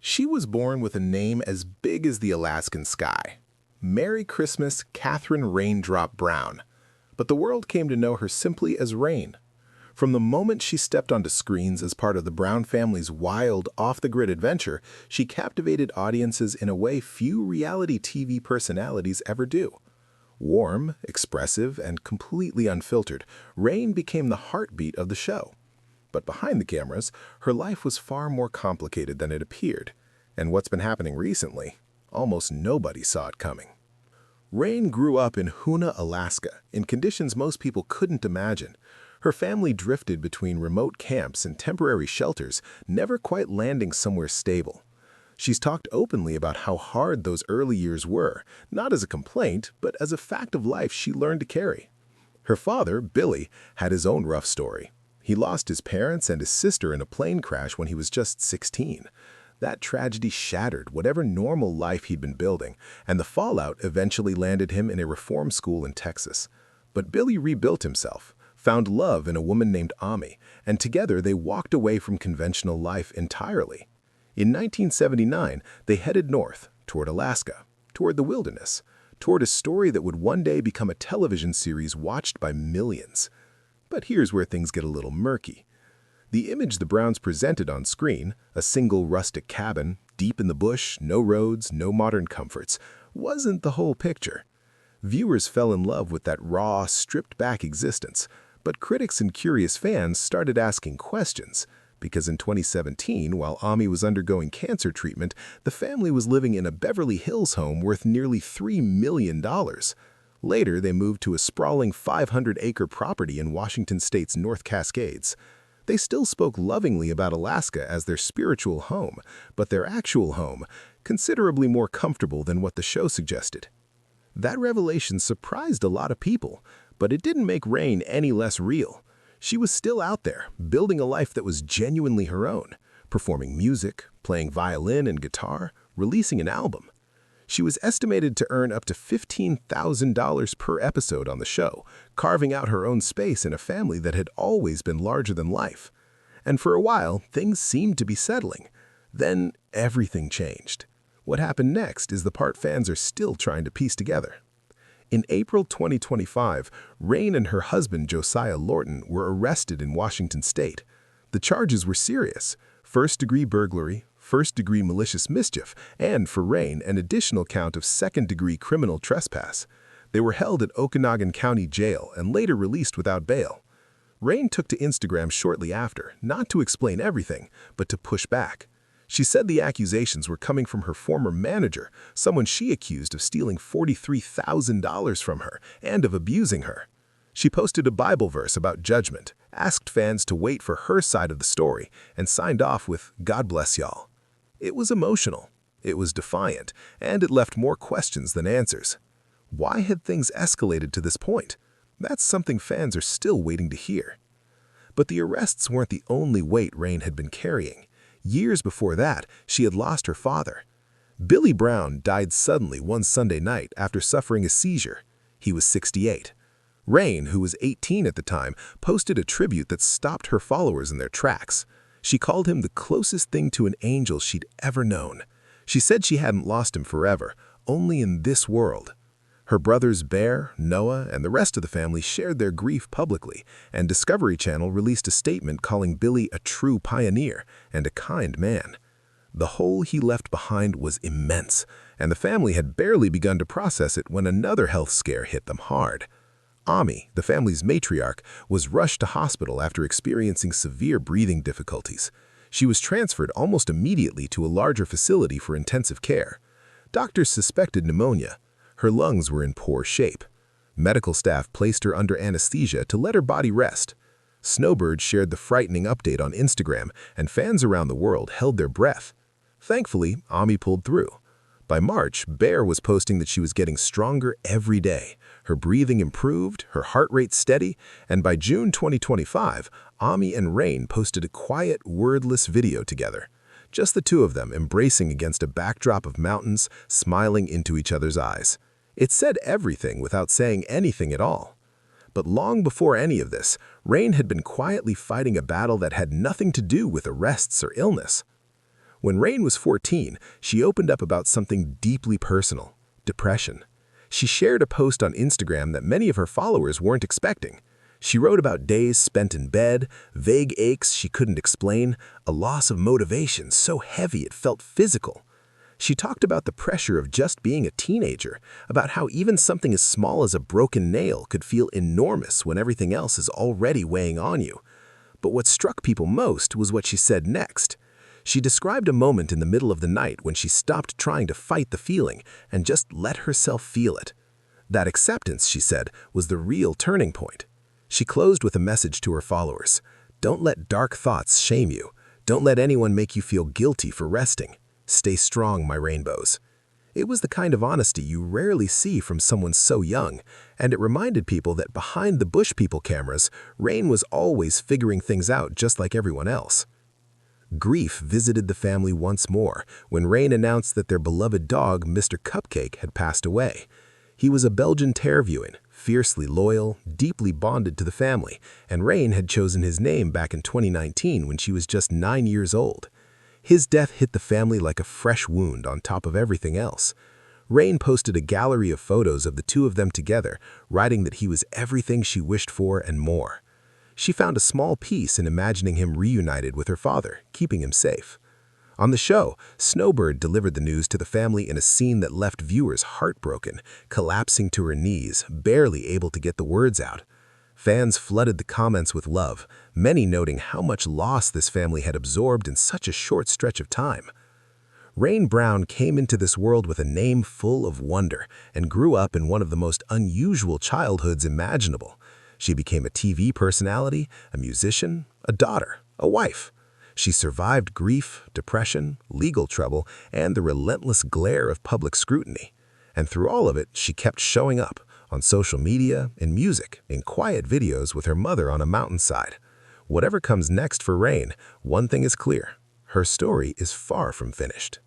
She was born with a name as big as the Alaskan sky. Merry Christmas, Catherine Raindrop Brown. But the world came to know her simply as Rain. From the moment she stepped onto screens as part of the Brown family's wild, off-the-grid adventure, she captivated audiences in a way few reality TV personalities ever do. Warm, expressive, and completely unfiltered, Rain became the heartbeat of the show. But behind the cameras, her life was far more complicated than it appeared. And what's been happening recently, almost nobody saw it coming. Rain grew up in Hoona, Alaska, in conditions most people couldn't imagine. Her family drifted between remote camps and temporary shelters, never quite landing somewhere stable. She's talked openly about how hard those early years were, not as a complaint, but as a fact of life she learned to carry. Her father, Billy, had his own rough story. He lost his parents and his sister in a plane crash when he was just 16. That tragedy shattered whatever normal life he'd been building, and the fallout eventually landed him in a reform school in Texas. But Billy rebuilt himself, found love in a woman named Ami, and together they walked away from conventional life entirely. In 1979, they headed north, toward Alaska, toward the wilderness, toward a story that would one day become a television series watched by millions. But here's where things get a little murky. The image the Browns presented on screen, a single rustic cabin, deep in the bush, no roads, no modern comforts, wasn't the whole picture. Viewers fell in love with that raw, stripped-back existence, but critics and curious fans started asking questions, because in 2017, while Ami was undergoing cancer treatment, the family was living in a Beverly Hills home worth nearly $3 million. Later, they moved to a sprawling 500-acre property in Washington state's North Cascades. They still spoke lovingly about Alaska as their spiritual home, but their actual home, considerably more comfortable than what the show suggested. That revelation surprised a lot of people, but it didn't make Rain any less real. She was still out there, building a life that was genuinely her own, performing music, playing violin and guitar, releasing an album. She was estimated to earn up to $15,000 per episode on the show, carving out her own space in a family that had always been larger than life. And for a while, things seemed to be settling. Then everything changed. What happened next is the part fans are still trying to piece together. In April 2025, Rain and her husband Josiah Lorton were arrested in Washington state. The charges were serious: first-degree burglary, first-degree malicious mischief, and, for Rain, an additional count of second-degree criminal trespass. They were held at Okanagan County Jail and later released without bail. Rain took to Instagram shortly after, not to explain everything, but to push back. She said the accusations were coming from her former manager, someone she accused of stealing $43,000 from her and of abusing her. She posted a Bible verse about judgment, asked fans to wait for her side of the story, and signed off with, "God bless y'all." It was emotional, it was defiant, and it left more questions than answers. Why had things escalated to this point? That's something fans are still waiting to hear. But the arrests weren't the only weight Rain had been carrying. Years before that, she had lost her father. Billy Brown died suddenly one Sunday night after suffering a seizure. He was 68. Rain, who was 18 at the time, posted a tribute that stopped her followers in their tracks. She called him the closest thing to an angel she'd ever known. She said she hadn't lost him forever, only in this world. Her brothers Bear, Noah, and the rest of the family shared their grief publicly, and Discovery Channel released a statement calling Billy a true pioneer and a kind man. The hole he left behind was immense, and the family had barely begun to process it when another health scare hit them hard. Ami, the family's matriarch, was rushed to hospital after experiencing severe breathing difficulties. She was transferred almost immediately to a larger facility for intensive care. Doctors suspected pneumonia. Her lungs were in poor shape. Medical staff placed her under anesthesia to let her body rest. Snowbird shared the frightening update on Instagram, and fans around the world held their breath. Thankfully, Ami pulled through. By March, Bear was posting that she was getting stronger every day. Her breathing improved, her heart rate steady, and by June 2025, Ami and Rain posted a quiet, wordless video together. Just the two of them embracing against a backdrop of mountains, smiling into each other's eyes. It said everything without saying anything at all. But long before any of this, Rain had been quietly fighting a battle that had nothing to do with arrests or illness. When Rain was 14, she opened up about something deeply personal: depression. She shared a post on Instagram that many of her followers weren't expecting. She wrote about days spent in bed, vague aches she couldn't explain, a loss of motivation so heavy it felt physical. She talked about the pressure of just being a teenager, about how even something as small as a broken nail could feel enormous when everything else is already weighing on you. But what struck people most was what she said next. She described a moment in the middle of the night when she stopped trying to fight the feeling and just let herself feel it. That acceptance, she said, was the real turning point. She closed with a message to her followers: "Don't let dark thoughts shame you. Don't let anyone make you feel guilty for resting. Stay strong, my rainbows." It was the kind of honesty you rarely see from someone so young, and it reminded people that behind the Bush People cameras, Rain was always figuring things out just like everyone else. Grief visited the family once more when Rain announced that their beloved dog, Mr. Cupcake, had passed away. He was a Belgian Tervuren, fiercely loyal, deeply bonded to the family, and Rain had chosen his name back in 2019 when she was just 9 years old. His death hit the family like a fresh wound on top of everything else. Rain posted a gallery of photos of the two of them together, writing that he was everything she wished for and more. She found a small peace in imagining him reunited with her father, keeping him safe. On the show, Snowbird delivered the news to the family in a scene that left viewers heartbroken, collapsing to her knees, barely able to get the words out. Fans flooded the comments with love, many noting how much loss this family had absorbed in such a short stretch of time. Rain Brown came into this world with a name full of wonder and grew up in one of the most unusual childhoods imaginable. She became a TV personality, a musician, a daughter, a wife. She survived grief, depression, legal trouble, and the relentless glare of public scrutiny. And through all of it, she kept showing up on social media, in music, in quiet videos with her mother on a mountainside. Whatever comes next for Rain, one thing is clear: her story is far from finished.